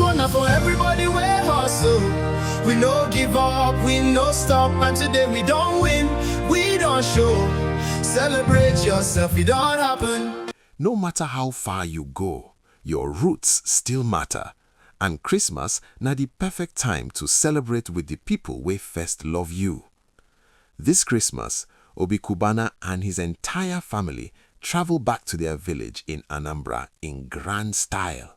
one now for everybody we hustle. We no give up, we no stop, and today we don't win, we don't show. Celebrate yourself, it don't happen. No matter how far you go, your roots still matter. And Christmas na the perfect time to celebrate with the people wey first love you. This Christmas, Obi Cubana and his entire family travel back to their village in Anambra in grand style.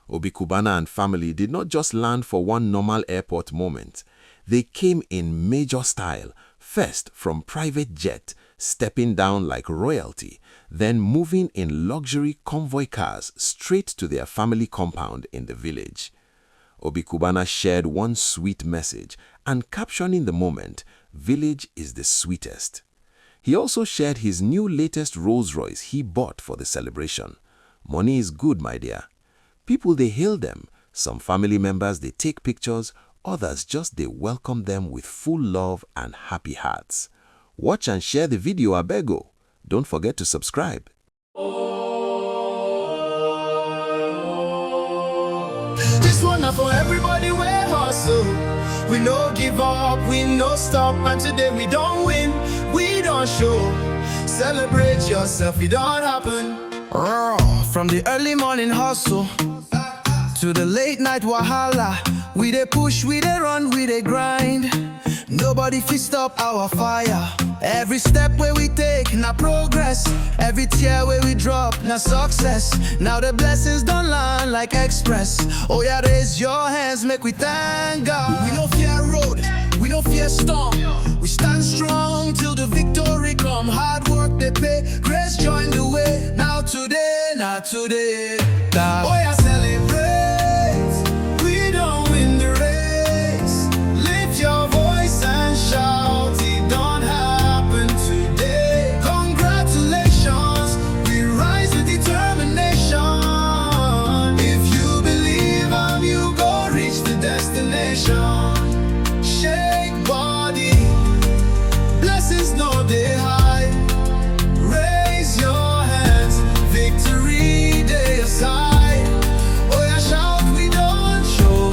Obi Cubana and family did not just land for one normal airport moment. They came in major style, first from private jet, stepping down like royalty, then moving in luxury convoy cars straight to their family compound in the village. Obi Cubana shared one sweet message and captioning the moment, "Village is the sweetest." He also shared his new latest Rolls Royce he bought for the celebration. Money is good, my dear. People they hail them, some family members they take pictures, others just they welcome them with full love and happy hearts. Watch and share the video abego. Don't forget to subscribe. This one now for everybody we hustle. We no give up, we no stop, and today we don't win, we don't show. Celebrate yourself, it don't happen. From the early morning hustle to the late night wahala, we dey push, we dey run, we dey grind. Nobody fit stop our fire. Every step where we take, na progress. Every tear where we drop, na success. Now the blessings don't land like express. Oh yeah, raise your hands, make we thank God. We don't fear road, we don't fear storm. We stand strong till the victory come. Hard work they pay, grace join the way. Now today, not today. Oh yeah, celebrate. We don't win the race. Lift your voice and shout. It don't happen today. Congratulations, we rise with determination. If you believe you go reach the destination. Shake body, blessings no they hide. Raise your hands, victory day aside. Oh yeah, shout, we don't show.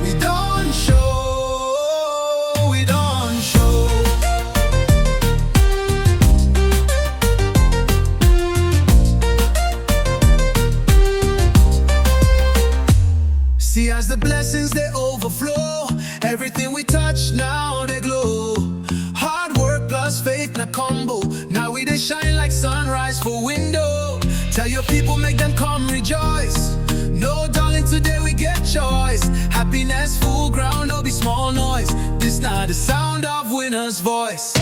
We don't show. We don't show. See as the blessings they overflow, everything we touch now they glow. Hard work plus faith na combo. Now we they shine like sunrise for window. Tell your people, make them come rejoice. No darling, today we get choice. Happiness full ground, no be small noise. This not the sound of winner's voice.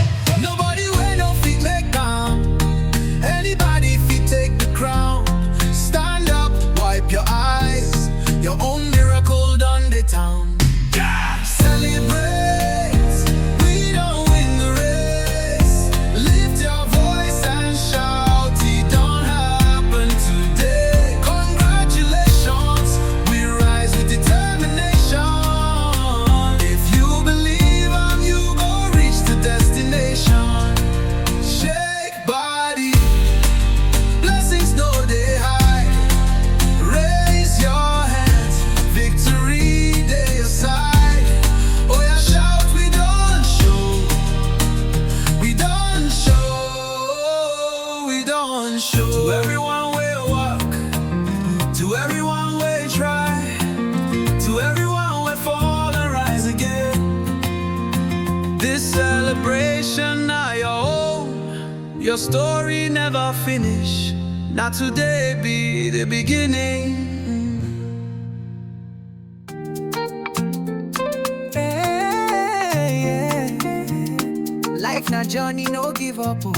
Nobody way no feet make calm. Anybody feet take the crown. Stand up, wipe your eyes. Your own miracle done the town. Celebrate, we don't win the race. Lift your voice and shout, it don't happen today. Congratulations, we rise with determination. If you believe you go reach the destination. Shake body, blessings know they hide. Raise your hands, victory day aside. Oh yeah, shout, we don't show. We don't show. We don't show. To everyone we walk, to everyone we try, to everyone we fall and rise again. This celebration now your own. Your story never finish. Not today be the beginning. Life na journey, no give up. Oh.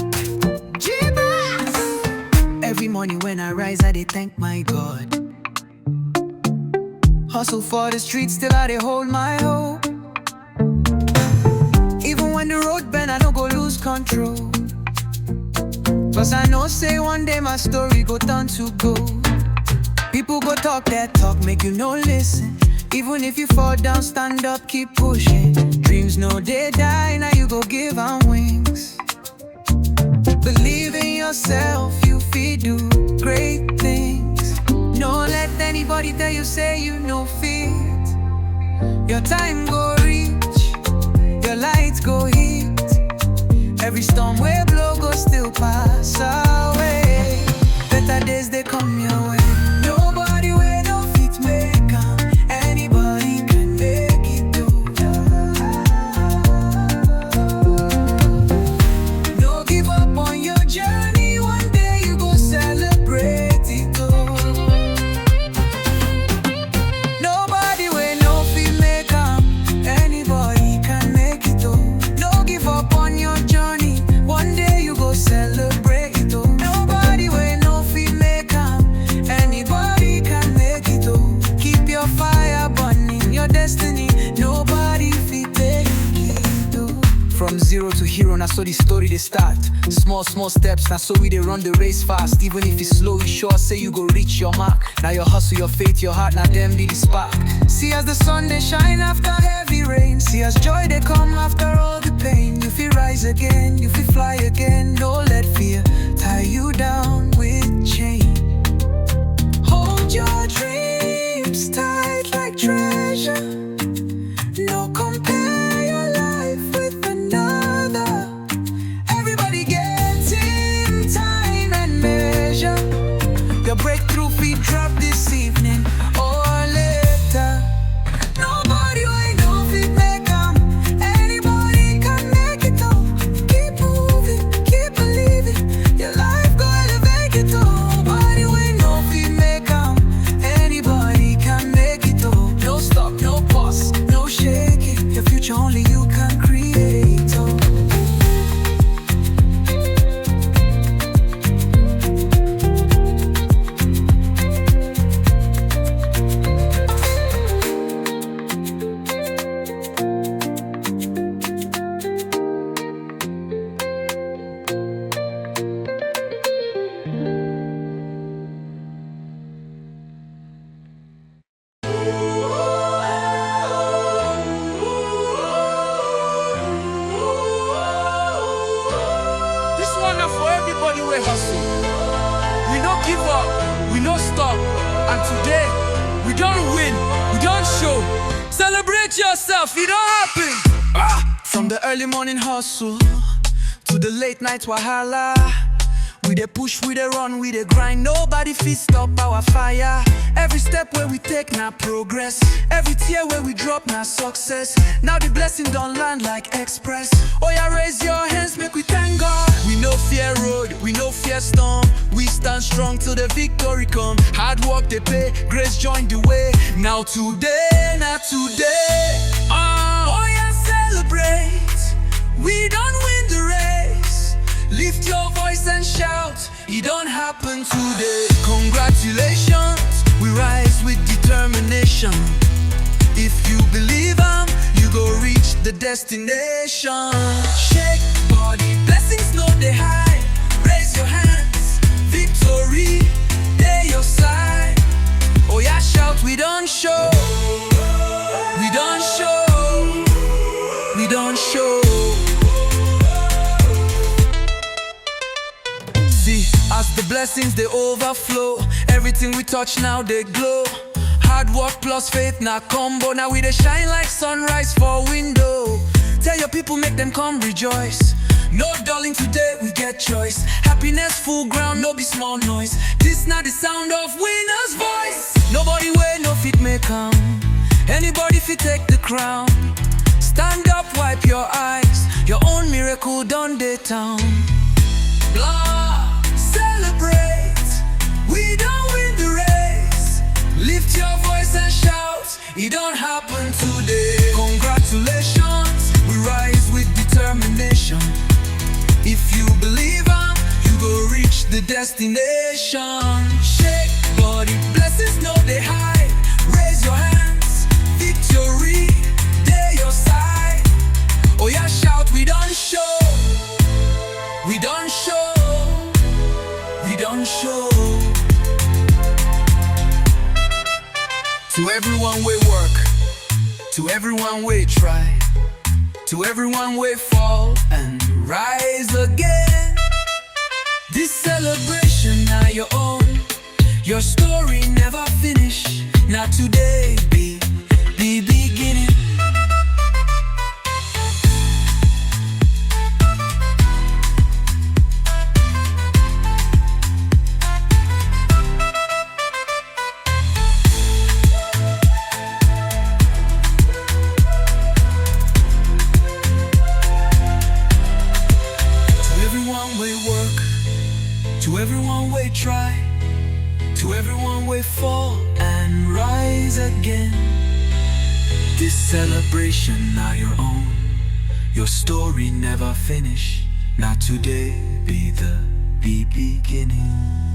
Every morning when I rise, I dey thank my God. Hustle for the streets, still I dey hold my hope. Even when the road bend, I don't go lose control. Cause I know say one day my story go turn to gold. People go talk that talk, make you no listen. Even if you fall down, stand up, keep pushing. Dreams no they die, now you go give them wings. Believe in yourself, you feed do great things. No Don't let anybody tell you say you no fit. Your time go reach, your lights go hit. Every storm will blow go still pass away. Better days they come your way. Nobody will no fit make am. Anybody can make it though. No give up on your journey. One day you go celebrate it though. Nobody will no fit make am. Anybody can make it though. No give up on your journey. One day you go celebrate it though. Nobody will no fit make am. Anybody can make it though. Keep your fire burning, your destiny. Nobody fit take it though. From zero to hero, now so the story they start. Small steps, now so we they run the race fast. Even if it's slow, it's sure say you go reach your mark. Now your hustle, your faith, your heart, now them be the spark. See as the sun they shine after heavy rain. See as joy they come after all the pain. You feel rise again, you feel fly again. No let fear tie you down with chain. Hold your dreams tight like treasure. No compare your life with another. Everybody gets in time and measure. Your breakthrough feet drop this evening or later. Nobody will no fit make am. Anybody can make it though. Keep moving, keep believing. Your life go elevate it though. Nobody will no fit make am. Anybody can make it though. No stop, no pause, no shaking. Your future only you can create oh. This one now for everybody we hustle. We no give up, we no stop. And today, we don't win, we don't show. Celebrate yourself, it don't happen. From the early morning hustle to the late night wahala, we dey push, we dey run, we dey grind. Nobody fit stop our fire. Every step where we take now progress. Every tear where we drop now success. Now the blessing don't land like express. Oh yeah, raise your hands, make we thank God. We no fear road, we no fear storm. We stand strong till the victory come. Hard work they pay, grace join the way. Now today, oh yeah, celebrate. We don't win the race. Lift your voice and shout. It don't happen today. Congratulations, we rise with determination. If you believe you go reach the destination. Shake body, blessings no they hide. Raise your hands, victory, they your side. Oh yeah, shout, we don't show. We don't show. We don't show. See, as the blessings they overflow, everything we touch now they glow. Hard work plus faith now combo. Now we they shine like sunrise for window. Tell your people, make them come rejoice. No darling, today we get choice. Happiness full ground, no be small noise. This not the sound of winner's voice. Nobody way no fit make 'em. Anybody fit take the crown. Stand up, wipe your eyes. Your own miracle done day town. Blah, celebrate. We don't win the race. Lift your voice and shout. It don't happen today. Congratulations, we rise with determination. If you believe you go reach the destination. Shake body, blessings no they hide. Raise your hands, victory, they your side. Oh yeah, shout, we don't show. We don't show. We don't show. To everyone we work, to everyone we try, to everyone we fall and rise again. This celebration now your own. Your story never finish. Not today, be the beginning. To everyone we try, to everyone we fall and rise again. This celebration now your own. Your story never finish. Not today, be the beginning.